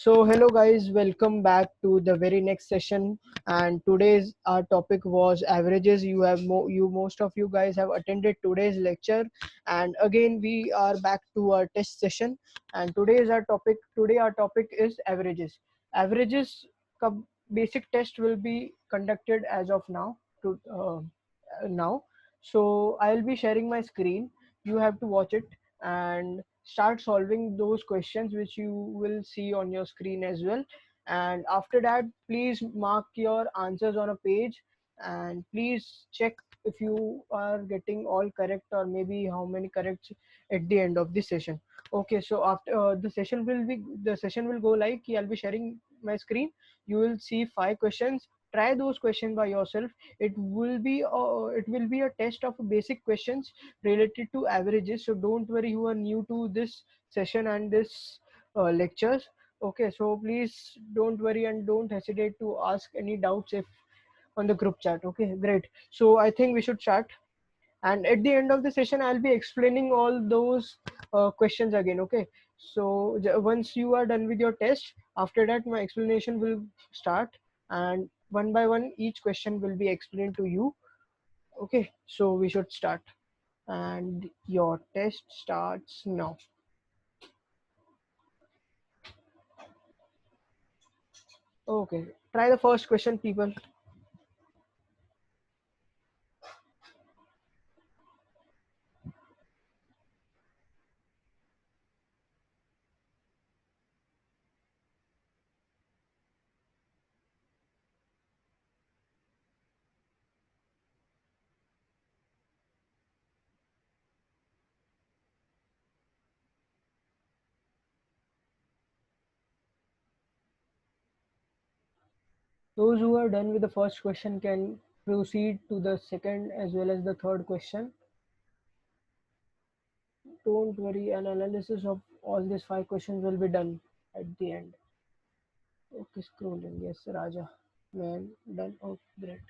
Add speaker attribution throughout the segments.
Speaker 1: So hello guys, welcome back to the very next session. And today's our topic was averages. You most of you guys have attended today's lecture, and again we are back to our test session. And today's our topic. Today our topic is averages. Averages का basic test will be conducted as of now. Now, so I'll be sharing my screen. You have to watch it and start solving those questions which you will see on your screen as well. And after that, please mark your answers on a page and please check if you are getting all correct or maybe how many corrects at the end of the session. Okay, so after the session will go like I'll be sharing my screen. You will see 5 questions. Try those questions by yourself. It will be a test of basic questions related to averages, so don't worry, you are new to this session and this lectures. Okay, so please don't worry and don't hesitate to ask any doubts if on the group chat. Okay, great. So I think we should start, and at the end of the session I'll be explaining all those questions again. Okay, so once you are done with your test, after that my explanation will start, and one by one each question will be explained to you. Okay, so we should start, and your test starts now. Okay, try the first question, people. Those who are done with the first question can proceed to the second as well as the third question. Don't worry, an analysis of all these 5 questions will be done at the end. Okay, scrolling. Yes, Raja. Man, done. Oh, great.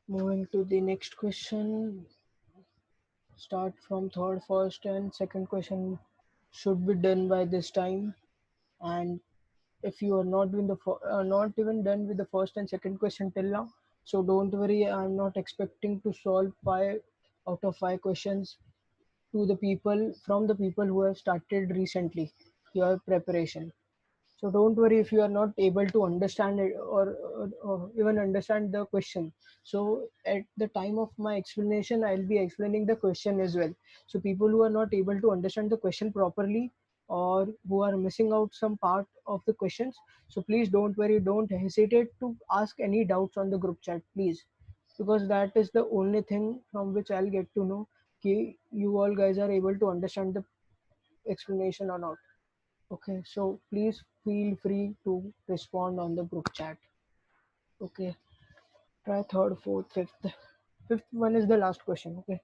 Speaker 1: Moving to the next question. Start from third first, and second question should be done by this time. And if you are not even done with the first and second question till now, so don't worry, I'm not expecting to solve 5 out of 5 questions to the people from the people who have started recently your preparation. So don't worry if you are not able to understand it, or even understand the question. So at the time of my explanation, I'll be explaining the question as well. So people who are not able to understand the question properly, or who are missing out some part of the questions, so please don't worry, don't hesitate to ask any doubts on the group chat, please, because that is the only thing from which I'll get to know कि you all guys are able to understand the explanation or not. Okay, so please feel free to respond on the group chat. Okay, try third, fourth, fifth. Fifth one is the last question. Okay,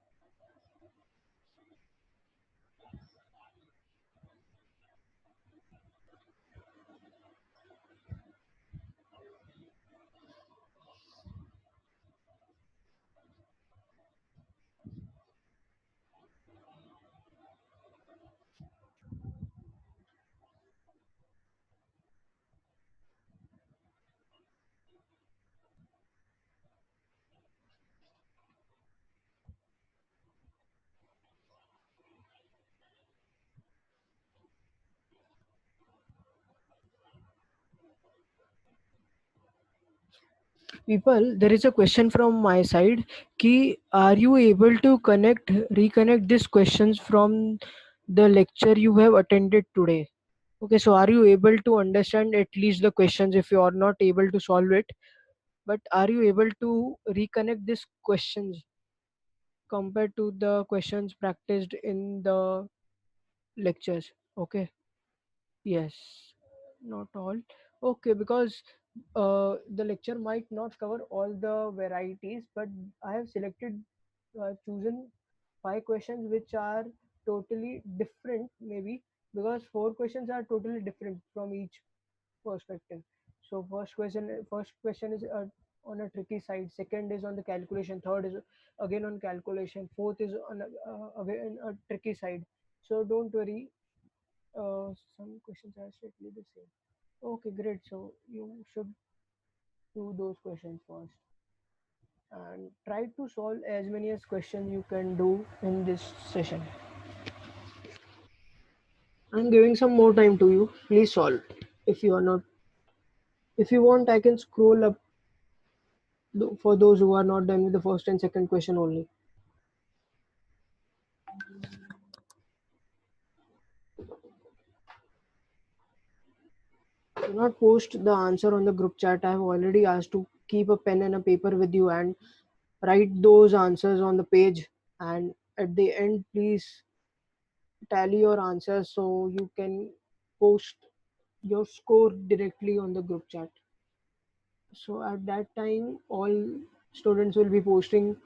Speaker 1: people, there is a question from my side. Ki, are you able to reconnect these questions from the lecture you have attended today? Okay, so are you able to understand at least the questions if you are not able to solve it? But are you able to reconnect these questions compared to the questions practiced in the lectures? Okay. Yes, not all. Okay, because the lecture might not cover all the varieties, but I have chosen five questions which are totally different, maybe because four questions are totally different from each perspective. So first question is on a tricky side. Second is on the calculation. Third is again on calculation. Fourth is on again a tricky side. So don't worry, some questions are strictly the same. Okay, great. So you should do those questions first and try to solve as many as questions you can do in this session. I'm giving some more time to you. Please solve. If you are not, if you want, I can scroll up for those who are not done with the first and second question only. Do not post the answer on the group chat. I have already asked to keep a pen and a paper with you and write those answers on the page. And at the end, please tally your answers so you can post your score directly on the group chat. So at that time, all students will be posting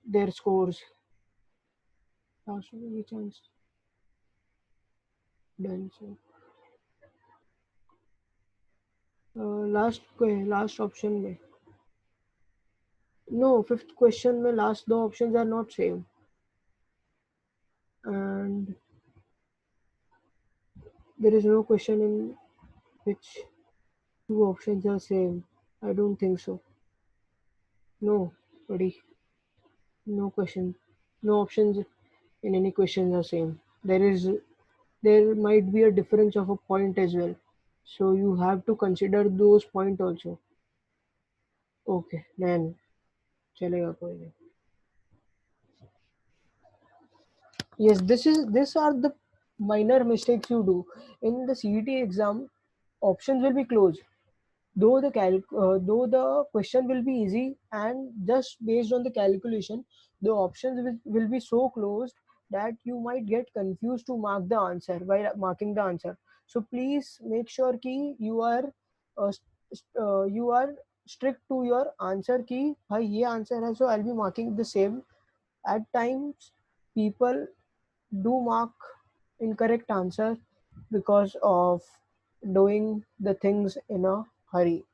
Speaker 1: their scores. Last which one's done? So last option में. No, fifth question में last दो options are not same, and there is no question in which two options are same. I don't think so. No, buddy. No question. No options in any questions are same. There might be a difference of a point as well. So you have to consider those point also. Okay, then चलेगा कोई नहीं. Yes, these are the minor mistakes you do in the CET exam. Options will be closed. Though the question will be easy, and just based on the calculation, the options will be so closed that you might get confused to mark the answer by marking the answer. So please make sure ki you are strict to your answer ki bhai ye answer hai, so I'll be marking the same. At times people do mark incorrect answer because of doing the things in a hurry.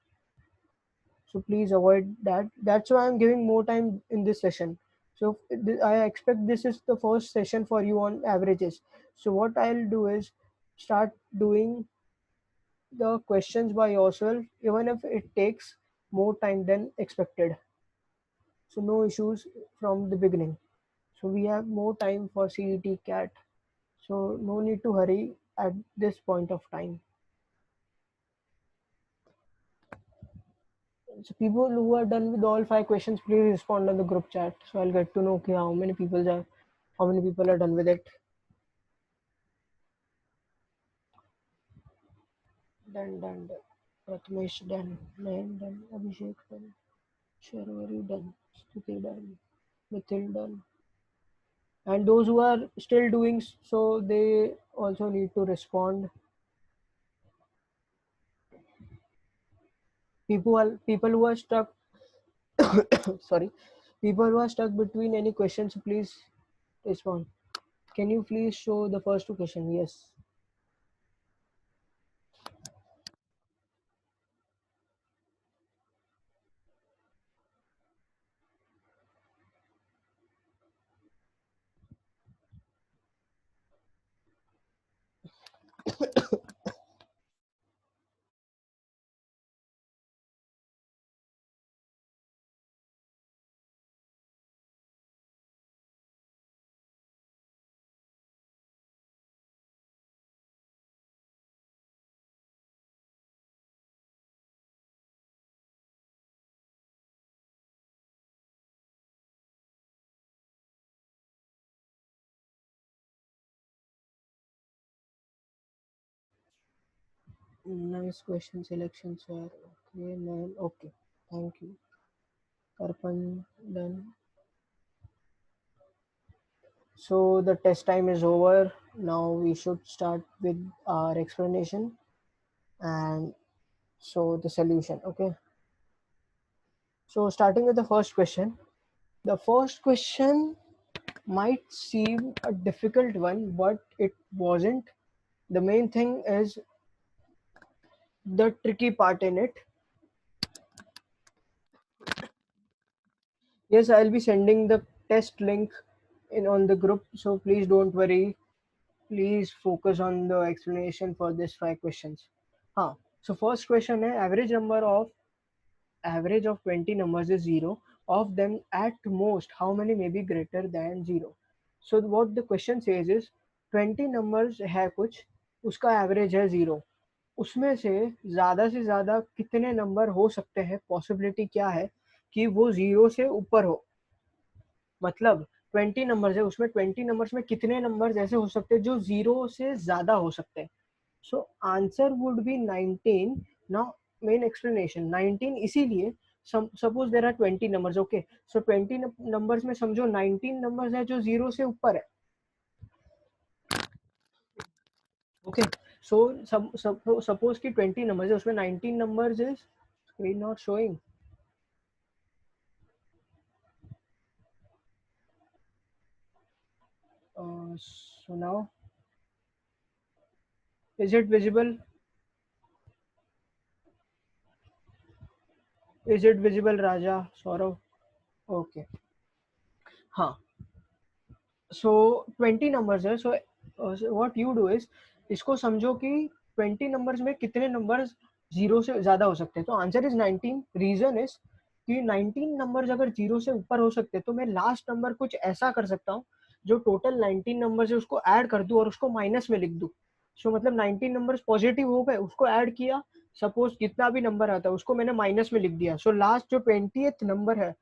Speaker 1: So please avoid that. That's why I'm giving more time in this session. So I expect this is the first session for you on averages. So what I'll do is start doing the questions by yourself, even if it takes more time than expected. So no issues from the beginning. So we have more time for CET CAT. So no need to hurry at this point of time. So people who are done with all 5 questions, please respond on the group chat. So I'll get to know okay, how many people are done with it. Done. Prathamesh done. Nayan done. Abhishek done. Sharwari done. Stuti done. Mithil done. And those who are still doing so, they also need to respond. People who are stuck. Sorry, people who are stuck between any questions, please respond. Can you please show the first 2 questions? Yes. Nice question selection, sir. Okay, man. Okay. Thank you. Karpan done. So the test time is over. Now we should start with our explanation and so the solution. Okay. So starting with the first question. The first question might seem a difficult one, but it wasn't. The main thing is the tricky part in it. Yes, I'll be sending the test link in on the group, so please don't worry. Please focus on the explanation for this 5 questions. Huh. So first question है average of 20 numbers is 0. Of them at most how many may be greater than 0? So what the question says is 20 numbers है कुछ, उसका average है 0. उसमें से ज़्यादा कितने number हो सकते हैं, पॉसिबिलिटी क्या है कि वो 0 से ऊपर हो. मतलब 20 नंबर्स है, उसमें 20 नंबर्स में कितने नंबर्स ऐसे हो सकते हैं जो 0 से ज़्यादा हो सकते हैं. So answer would be 19. Now main explanation 19 इसीलिए suppose there are 20 numbers. Okay, so 20 numbers में समझो 19 नंबर्स है जो 0 से ऊपर है. ओके, सो सपोज कि 20 नंबर्स है, उसमें 19 numbers is screen not showing. So now, is it visible? Is it visible, Raja, Saurav? Okay. हाँ. सो 20 नंबर्स है. So what you do is, इसको समझो कि 20 नंबर्स में कितने नंबर्स 0 से ज़्यादा हो सकते हैं. तो आंसर इज 19. रीजन इज कि 19 नंबर्स अगर 0 से ऊपर हो सकते हैं तो मैं लास्ट नंबर कुछ ऐसा कर सकता हूँ जो टोटल 19 नंबर्स है उसको ऐड कर दूँ और उसको माइनस में लिख दूँ. सो मतलब 19 नंबर्स पॉजिटिव हो गए, उसको ऐड किया, सपोज कितना भी नंबर आता है उसको मैंने माइनस में लिख दिया. सो लास्ट जो 20th नंबर है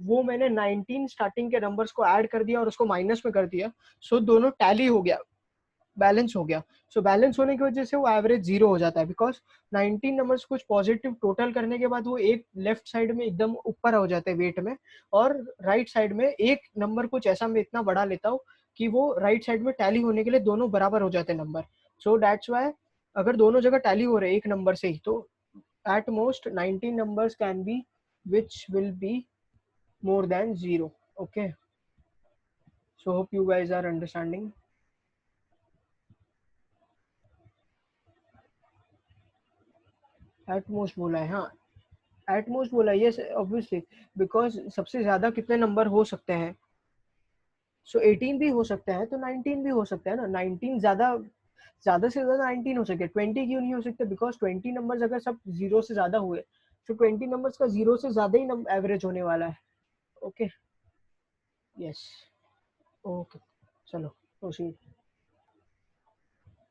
Speaker 1: वो मैंने 19 स्टार्टिंग के नंबर्स को ऐड कर दिया और उसको माइनस में कर दिया. सो दोनों टैली हो गया, बैलेंस हो गया. सो बैलेंस होने की वजह से वो एवरेज 0 हो जाता है, बिकॉज 19 नंबर्स कुछ पॉजिटिव टोटल करने के बाद वो एक लेफ्ट साइड में एकदम ऊपर हो जाते हैं वेट में, और राइट साइड में एक नंबर कुछ ऐसा मैं इतना बड़ा लेता हूँ कि वो राइट साइड में टैली होने के लिए दोनों बराबर हो जाते हैं नंबर. सो दैट्स वाई अगर दोनों जगह टैली हो रहे हैं एक नंबर से ही, तो at most 19 numbers can be which will be more than 0. Okay, so hope you guys are understanding. At most बोला है, हाँ, at most बोला है, yes obviously, because सबसे ज्यादा कितने नंबर हो सकते हैं. सो 18 भी हो सकता है तो 19 भी हो सकता है ना. 19 ज्यादा से ज्यादा 19 हो सकते, 20 क्यों नहीं हो सकते, बिकॉज 20 नंबर्स अगर सब 0 से ज्यादा हुए तो 20 नंबर्स का 0 से ज्यादा ही एवरेज होने वाला है. ओके, यस, ओके, चलो proceed.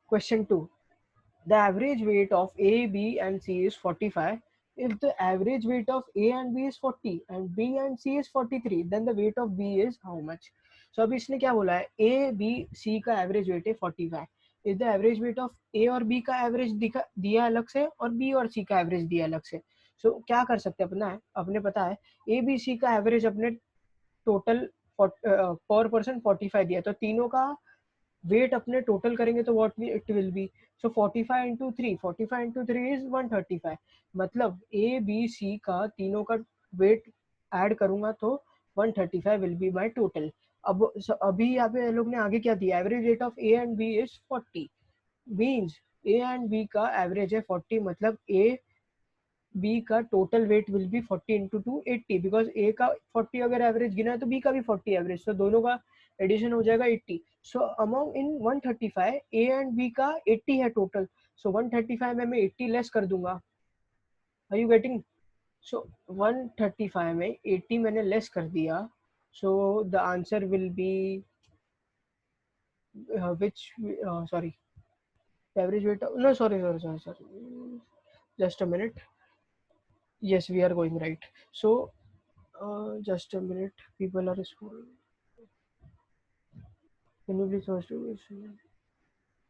Speaker 1: Question 2. The average weight of A, B, and C is 45. if the average weight of A and B is 40 and B and C is 43, then the weight of B is how much? So अब इसने क्या बोला है, A, B, C का average weight है 45. Is the average weight of A और B का average दिया अलग से और B और C का एवरेज दिया अलग से. सो क्या कर सकते हैं, अपने पता है A, B, C का एवरेज अपने टोटल पर पर्सन 45 दिया, तो तीनों का वेट अपने टोटल करेंगे तो what it will be. So 45 into 3, 45 into 3 is 135. मतलब ए बी सी का तीनों का वेट ऐड करूंगा तो 135 विल बी माय टोटल. अब अभी यहाँ पे लोग ने आगे क्या दिया, average rate of A and B is 40, means A and B का एवरेज है 40, मतलब ए बी का total weight will be 40 into 2 80, because A का 40 अगर एवरेज गिना है तो बी का भी 40 एवरेज, तो दोनों का एडिशन हो जाएगा 80. So amount in 135 A and B का 80 है टोटल, सो 135 में मैं 80 लेस कर दूंगा. Are you getting? सो 135 में 80 मैंने लेस कर दिया, so the answer will be which sorry, average weight of, no, sorry, just a minute. Yes, we are going right. So just a minute, people are responding. Can you please first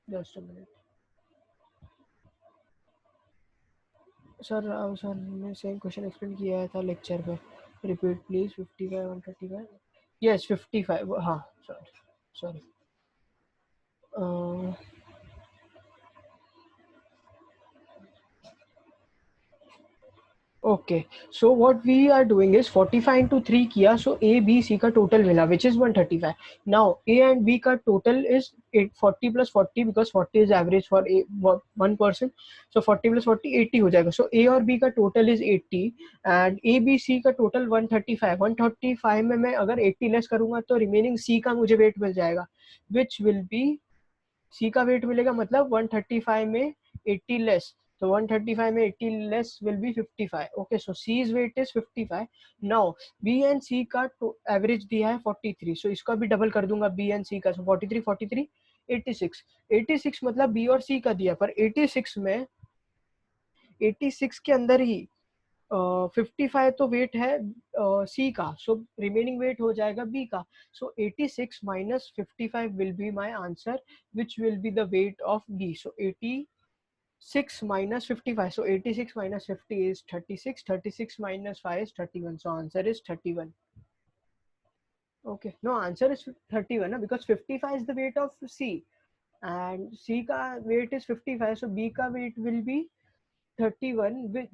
Speaker 1: just a minute. Sir ने same question explain किया था lecture पे, repeat please. 55 135. Yes 55, हाँ sorry. Okay, so what we are doing is 45 into 3 किया, so A B C का total मिला which is 135. Now A and B का total is 40 plus 40, because 40 is average for one person, so 40 plus 40 80 हो जाएगा. So A और B का total is 80 and A B C का total 135 में मैं अगर 80 लेस करूंगा तो रिमेनिंग सी का मुझे वेट मिल जाएगा, विच विल बी, सी का वेट मिलेगा मतलब 135 में 80 लेस, so 135 में 80 less will be 55. Okay, so C's weight is 55. Now B and C का एवरेज दिया है 43, so इसका भी डबल कर दूंगा B and C का, so 43 86 मतलब B और C का दिया, पर 86 में 86 के अंदर ही 55 तो वेट है सी का, सो रिमेनिंग वेट हो जाएगा बी का. So 86 minus 55 will be my answer, which will be the weight of B. So 86 minus 55, so 86 minus 50 is 36, 36 minus 5 is 31, so answer is 31. Okay, no, answer is 31 because 55 is the weight of C and C ka weight is 55, so B ka weight will be 31 with,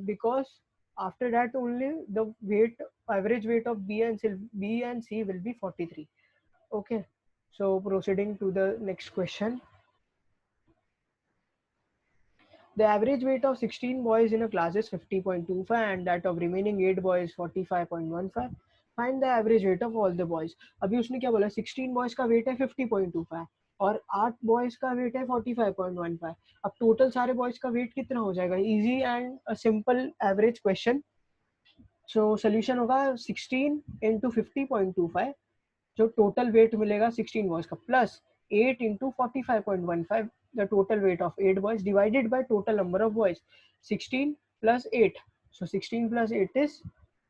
Speaker 1: because after that only the weight, average weight of B and C will be 43. Okay, so proceeding to the next question. The average weight of 16 boys in a class is 50.25 and that of remaining 8 boys 45.15. Find the average weight of all the boys. अभी उसने क्या बोला, 16 boys का weight है 50.25 और 8 boys का weight है 45.15. अब टोटल सारे boys का weight कितना हो जाएगा? Easy and a simple average question. So solution होगा 16 into 50.25, जो टोटल वेट मिलेगा 16 बॉयज का, plus 8 into 45.15 the total weight of 8 boys divided by total number of boys. 16 plus 8, so 16 plus 8 is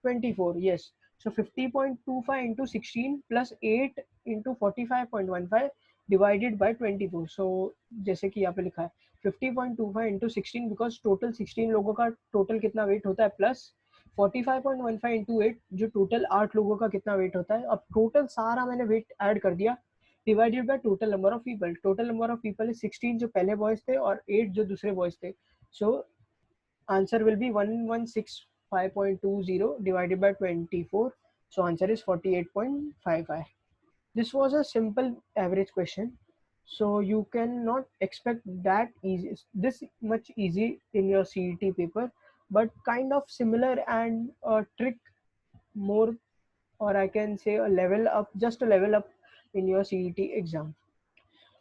Speaker 1: 24. Yes, so 50.25 into 16 plus 8 into 45.15 divided by 24. so जैसे कि यहाँ पे लिखा है 50.25 into 16 because टोटल 16 लोगों का टोटल कितना वेट होता है, प्लस 45.15 into 8 जो टोटल 8 लोगों का कितना वेट होता है. अब टोटल सारा मैंने वेट ऐड कर दिया divided by total number of people. Total number of people is 16 जो पहले बॉयज थे और 8 जो दूसरे बॉयज थे. So answer will be 1165.20 divided by 24. So answer is 48.55. This was a simple average question. So you cannot expect that easy, this much easy in your CET paper, but kind of similar and a trick more, or I can say a level up, just a level up in your CET exam.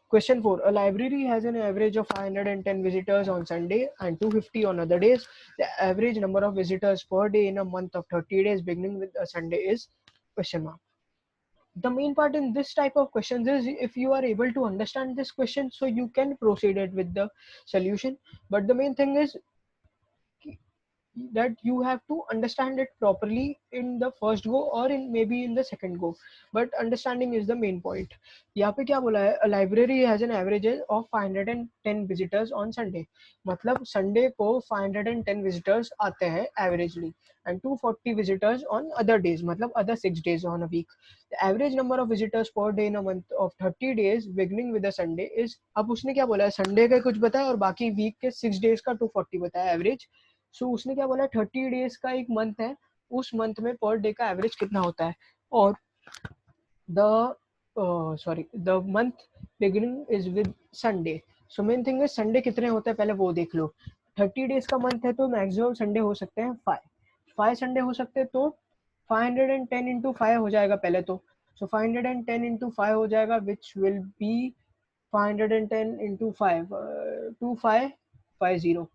Speaker 1: Question 4. A library has an average of 510 visitors on Sunday and 250 on other days. The average number of visitors per day in a month of 30 days beginning with a Sunday is question mark. The main part in this type of questions is if you are able to understand this question, so you can proceed it with the solution. But the main thing is that you have to understand it properly in the first go or in maybe in the second go, but understanding is the main point. यहाँ पे क्या बोला है, a library has an average of 510 visitors on Sunday. मतलब Sunday को 510 visitors आते हैं averagely and 240 visitors on other days, मतलब other 6 days on a week. The average number of visitors per day in a month of 30 days beginning with a Sunday is, अब उसने क्या बोला है, संडे का कुछ बताया और बाकी वीक के 6 डेज का 240 बताया एवरेज. सो उसने क्या बोला, 30 डेज का एक मंथ है, उस मंथ में पर डे का एवरेज कितना होता है, और the the month beginning is with Sunday. So main thing is Sunday कितने होते हैं पहले वो देख लो. 30 डेज का मंथ है तो मैक्सिमम संडे हो सकते हैं 5 संडे हो सकते हैं, तो 510 इंटू 5 हो जाएगा पहले तो. सो 510 इंटू 5 हो जाएगा विच विल बी 510 इंटू 5 2550.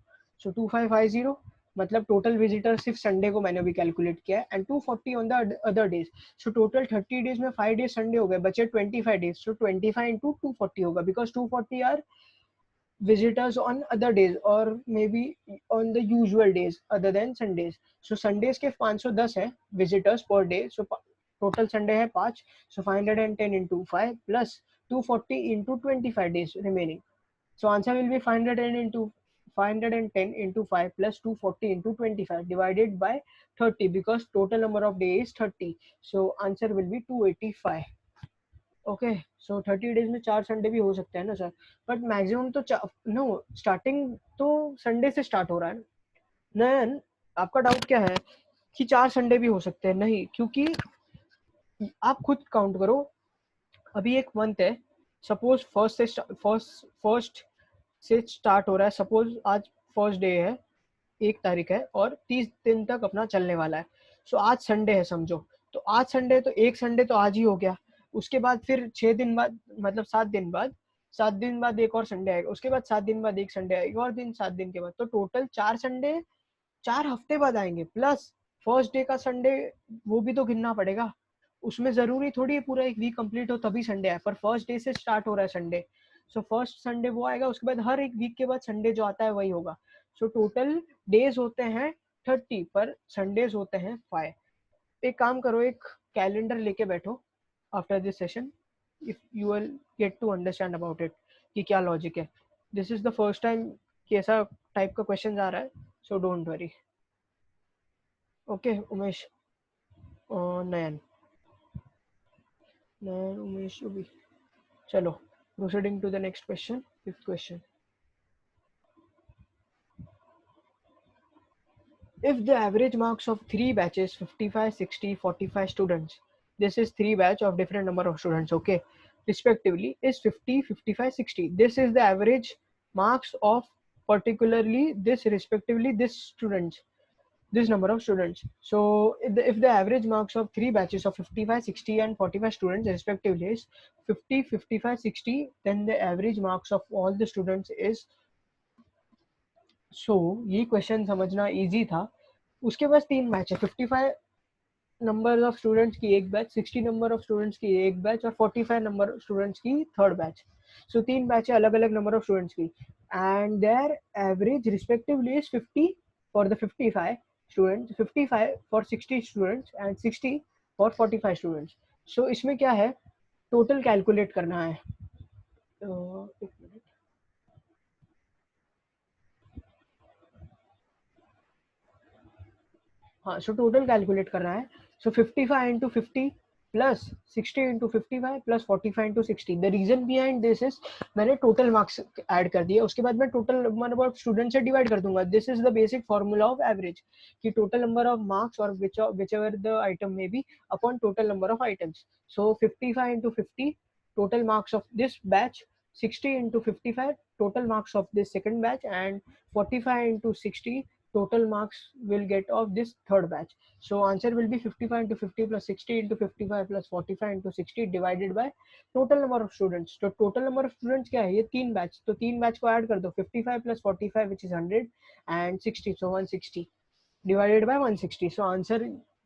Speaker 1: सो 2550 मतलब टोटल विजिटर सिर्फ संडे को मैंने भी कैलकुलेट किया है, and 240 on the other days. So total 30 days में 5 डेज संडे हो गए, बचे 25 डेज. सो 25 इंटू 240 होगा, because 240 are visitors on other days or maybe on the usual days other than Sundays. So Sundays के 510 है visitors per day. So total Sunday है 5. So 510 into 5 plus 240 into 25 days remaining. So answer will be 510 into 5 plus 240 into 25 divided by 30 because total number of days is 30. So answer will be 285. Okay. So 30 days में 4 Sunday भी हो सकते हैं ना sir, but maximum तो know starting तो Sunday से start हो रहा है. नयन, आपका डाउट क्या है कि 4 संडे भी हो सकते हैं? नहीं, क्योंकि आप खुद काउंट करो. अभी एक मंथ है, सपोज फर्स्ट से स्टार्ट हो रहा है, सपोज आज फर्स्ट डे है, 1 तारीख है और 30 दिन तक अपना चलने वाला है. सो आज संडे है समझो, तो आज संडे तो एक संडे तो आज ही हो गया. उसके बाद फिर 6 दिन बाद, मतलब 7 दिन बाद एक और संडे आएगा, उसके बाद 7 दिन बाद एक संडे आएगा और दिन 7 दिन के बाद, तो टोटल 4 संडे 4 हफ्ते बाद आएंगे. प्लस फर्स्ट डे का संडे वो भी तो गिनना पड़ेगा. उसमें जरूरी थोड़ी है पूरा एक वीक कंप्लीट हो तभी संडे आए, पर फर्स्ट डे से स्टार्ट हो रहा है संडे. सो फर्स्ट संडे वो आएगा, उसके बाद हर एक वीक के बाद संडे जो आता है वही होगा. सो टोटल डेज होते हैं 30 पर संडेज होते हैं 5. एक काम करो, एक कैलेंडर लेके बैठो after this session, if you will get to understand about it कि क्या लॉजिक है. This is the first time कि ऐसा टाइप का क्वेश्चन आ रहा है, so don't worry. Okay Umesh, Nayan, Umesh भी. चलो, proceeding to the next question, fifth question. If the average marks of 3 batches 55, 60, 45 students, this is 3 batch of different number of students, okay, respectively is 50, 55, 60. This is the average marks of particularly this respectively this students, this number of students. So if the average marks of 3 batches of 55, 60 and 45 students respectively is 50, 55, 60, then the average marks of all the students is. सो ये question समझना easy था. उसके पास 3 batch है, 55 number of students की एक batch, 60 number of students की एक batch और 45 नंबर ऑफ स्टूडेंट्स की थर्ड बैच. सो 3 बैच है अलग अलग नंबर ऑफ स्टूडेंट्स की, and their average respectively is 50 for the 55 students, 55 for 60 students and 60 for 45 students. So इसमें क्या है, टोटल कैलकुलेट करना है. एक मिनट. हाँ, सो टोटल कैलकुलेट करना है. So 55 into 50 plus 60 into 55 plus 45 into 60. The reason behind this is मैंने टोटल मार्क्स ऐड कर दिया, उसके बाद मैं टोटल नंबर ऑफ स्टूडेंट से डिवाइड कर दूंगा. This is the basic formula of average कि टोटल नंबर ऑफ मार्क्स और विच एवर द आइटम में be upon total number of items. So 55 into 50 total marks of this batch, 60 into 55 total marks of this second batch, and 45 into 60 total marks will get of this third batch. So answer will be 55 into 50 plus 60 into 55 plus 45 into 60 divided by total number of students. तो total number of students क्या है, ये 3 batch, तो 3 batch को add कर दो, 55 plus 45 which is 100 and 60, so 160 divided by 160. So answer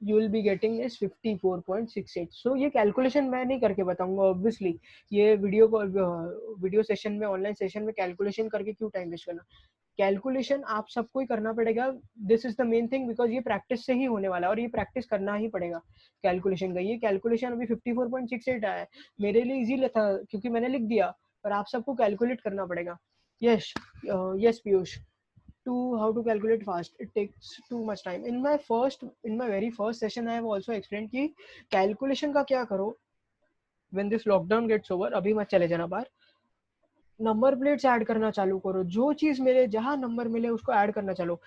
Speaker 1: you will be getting is 54.68. so ये calculation मैं नहीं करके बताऊंगा ऑब्वियसली, ये वीडियो सेशन में, ऑनलाइन सेशन में कैलकुलेशन करके क्यों टाइम वेस्ट करना. कैलकुलेशन आप सबको ही करना पड़ेगा, this is the main thing, because ये प्रैक्टिस से ही होने वाला है और ये प्रैक्टिस करना ही पड़ेगा कैलकुलेशन का। ये कैलकुलेशन अभी 54.68 आया है, मेरे लिए इजी था क्योंकि मैंने लिख दिया, पर आप सबको कैलकुलेट करना पड़ेगा। Yes yes Piyush, to how to calculate fast, it takes too much time. In my very first session I have also explained कि calculation का क्या करो when this lockdown gets over, अभी मत चले जाना बाहर, नंबर प्लेट्स ऐड करना चालू करो, जो चीज मिले जहां नंबर मिले उसको ऐड करना चालू।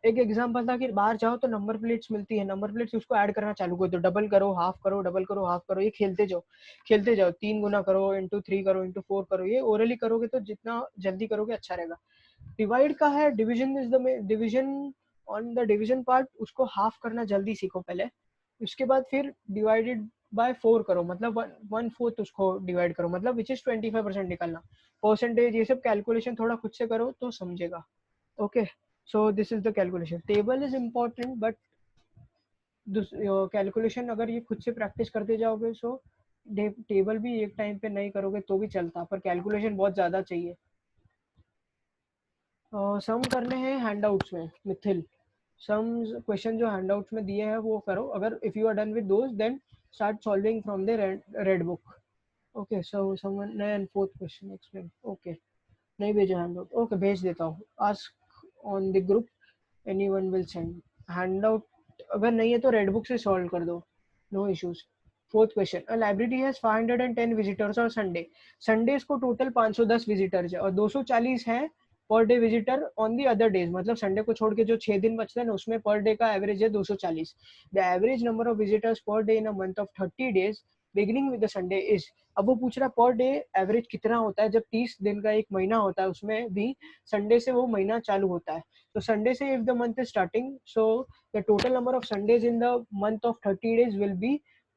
Speaker 1: एक एग्जांपल था कि बाहर जाओ तो नंबर प्लेट्स मिलती है, नंबर प्लेट्स उसको ऐड करना चालू करो, तो डबल करो, हाफ करो, डबल करो, हाफ करो, ये खेलते जाओ, 3 गुना करो, इंटू 3 करो, इंटू 4 करो, ये ओरली करोगे तो जितना जल्दी करोगे अच्छा रहेगा। डिवाइड का है, division is the division, on the division part उसको हाफ करना जल्दी सीखो पहले, उसके बाद फिर डिवाइडेड बाय 4 करो, मतलब 1/4 उसको डिवाइड करो, मतलब विच इज 25% निकालना, परसेंटेज, ये सब कैलकुलेशन थोड़ा खुद से करो तो समझेगा। Okay, so this is the calculation, table is important but calculation अगर ये खुद से प्रैक्टिस करते जाओगे सो टेबल भी एक टाइम पे नहीं करोगे तो भी चलता, पर कैलकुलेशन बहुत ज्यादा चाहिए। सम करने हैं हैंडआउट्स में मिथिल, सम क्वेश्चन जो हैंडआउट्स में दिए हैं वो करो, अगर if you are done with those then start solving from the red book. Okay, so someone and fourth question explain. Okay, नहीं भेजा हैंडआउट, ओके भेज देता हूँ, ask on the group, anyone will send handout, अगर नहीं है तो red book से सॉल्व कर दो, no issues. Fourth question, a library has 510 visitors और संडे, संडेज को टोटल 510 विजिटर्स है और 240 है per day visitor on the other days, मतलब संडे को छोड़ के जो 6 दिन बचते हैं ना उसमें पर डे का एवरेज है 240। The average number of visitors per day in a month of 30 days beginning with the Sunday is, अब वो पूछ रहा है पर डे एवरेज कितना होता है जब 30 दिन का एक महीना होता है, उसमें भी संडे से वो महीना चालू होता है, तो संडे से if the month is starting, so the total number of Sundays in the month of 30 days will be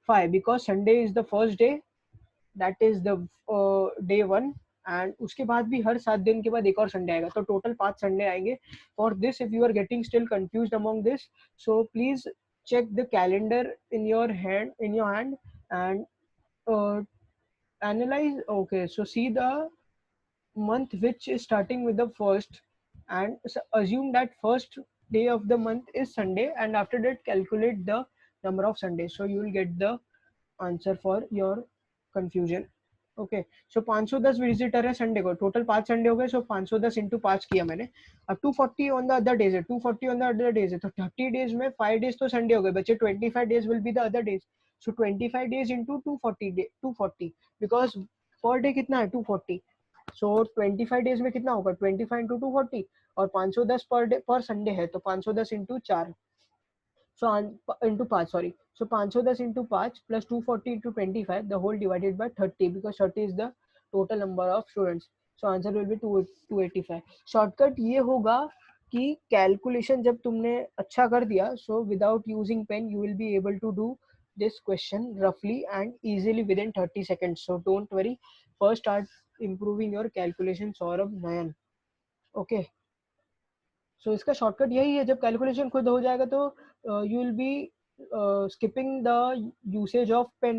Speaker 1: 5 because Sunday is the first day, that is the day 1, and उसके बाद भी हर 7 दिन के बाद एक और संडे आएगा, तो टोटल 5 संडे आएंगे। For this if you are getting still confuse among this, so please check the calendar in your hand and analyze, okay, so see the month which is starting with the first, and assume that first day of the month is Sunday, and after that calculate the number of Sundays, so you will get the answer for your confusion. Okay, so 510 visitor है Sunday को, total 5 Sunday हो गए, सो 510 into 5 किया मैंने, अब 240 on the other days है, 240 on the other days है, तो 30 डेज में 5 डेज तो संडे हो गए, बचे 25 days will be the other days, so 25 days into 240 because per day कितना है 240, सो 25 डेज में कितना होगा 25 इंटू 240, और 510 पर डे पर संडे है, तो 510 into 4, so into 5, sorry, so 510 into 5 plus 240 into 25, the whole divided by 30 because 30 is the total number of students, so answer will be 285। Shortcut ये होगा कि कैलकुलेशन जब तुमने अच्छा कर दिया, so without using pen you will be able to do this question roughly and easily within 30 seconds, so don't worry, first start improving your calculation, Saurabh Nayan। okay, सो इसका shortcut यही है, जब कैलकुलेशन खुद हो जाएगा तो you will be skipping the usage of pen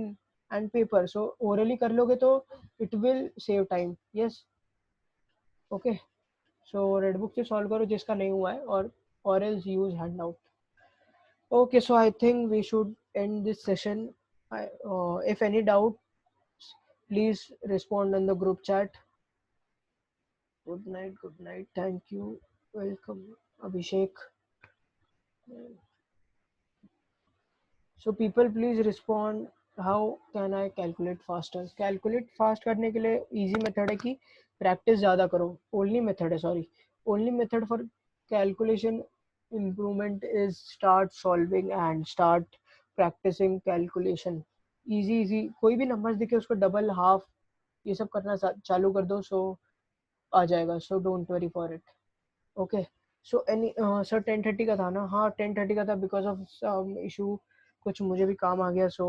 Speaker 1: and paper, so orally कर लोगे तो it will save time. Yes, okay, so red book से सॉल्व करो जिसका नहीं हुआ है, और else use hand out. Okay, so I think we should end this session, if any doubt please respond in the group chat। good night, thank you, welcome Abhishek। So people please respond, how can I calculate faster? Calculate fast करने के लिए easy method है कि practice ज़्यादा करो, only method है, sorry, only method for calculation improvement is start solving and start practicing calculation। easy कोई भी numbers दिखे उसको double half ये सब करना चालू कर दो, so आ जाएगा, so don't worry for it। Okay, so any sir 10:30 का था ना, हाँ 10:30 का था, बिकॉज ऑफ सम इशू कुछ मुझे भी काम आ गया, सो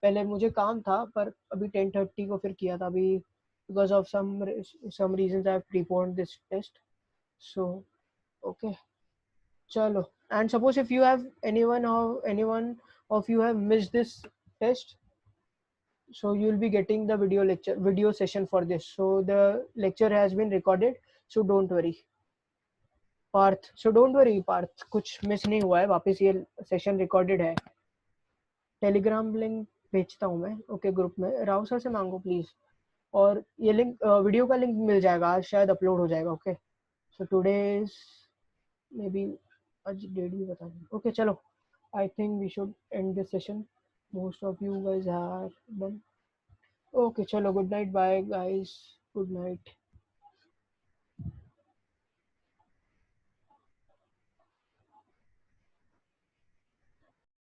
Speaker 1: पहले मुझे काम था पर अभी 10:30 को फिर किया था, अभी because of some reasons I have preponed this test, so okay, चलो, and suppose if you have anyone of you have missed this test, so you will be getting the video session for this, so the lecture has been recorded, so don't worry। Parth, so don't worry Parth, कुछ miss नहीं हुआ है, वापस ये session recorded है। Telegram link भेजता हूँ मैं, ओके ग्रुप में, राव सर से मांगो प्लीज। और ये लिंक वीडियो का लिंक मिल जाएगा, आज शायद अपलोड हो जाएगा। Okay so today maybe, आज डेट भी बता दें। ओके चलो, I think we should end this session, most of you guys are done. Okay चलो, good night, bye guys, good night.